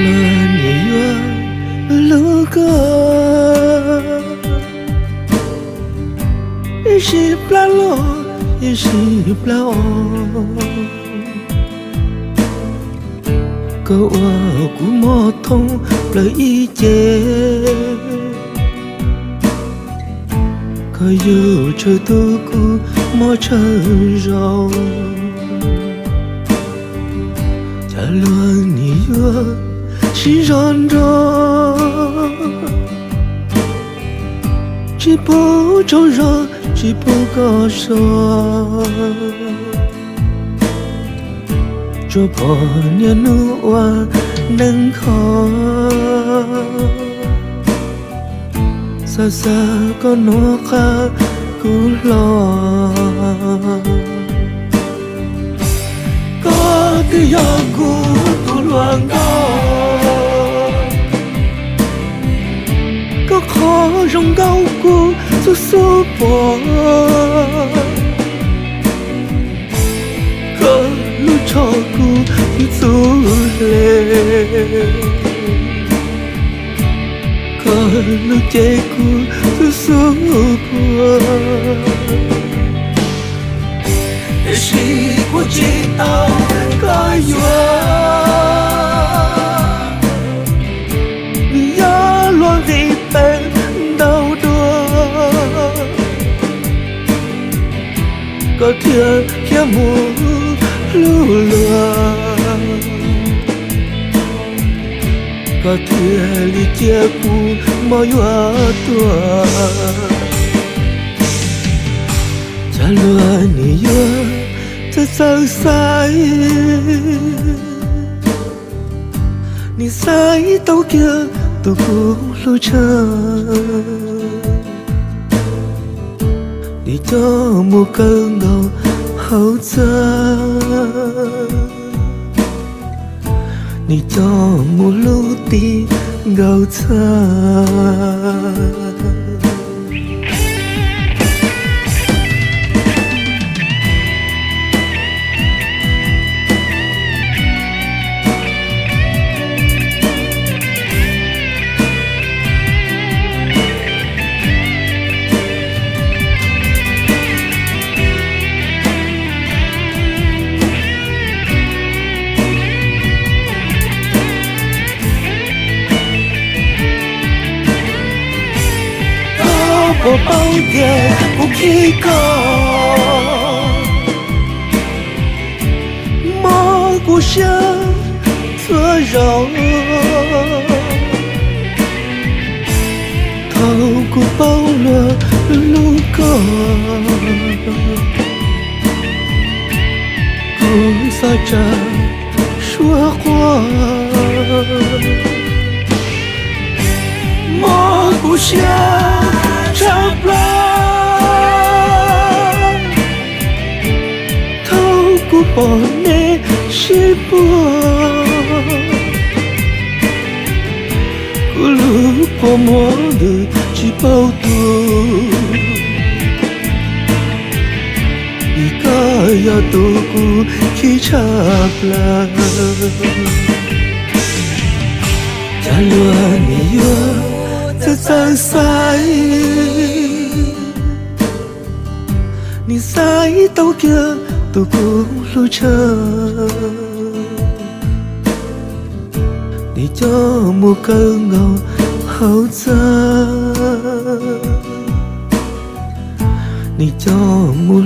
了你愿路个，一时不落，一时不落。个我古莫通了一截，可有这独孤莫成肉。假若你愿是软弱，只不中弱，只不高说。这百年努瓦能可，萨萨个诺卡古罗，个个要古杜乱个，个可容高古做苏波。照顾你足嘞，可能结果就苏过，也是我知道该有，你要乱一般道多，个天天母。路了，个天里结果没有多。假若你有在上山，你在都叫都不路程，你就没跟我。后者，你就没路的高层。我包点不开口，蘑菇香做肉，透过包罗路过，不撒着说话，蘑菇香。差不多，透过玻璃是波，咕噜破磨的只包多，一个要度过去差不了。假若你有。在上山，你在都叫都过路程，你就没跟我后者，你就没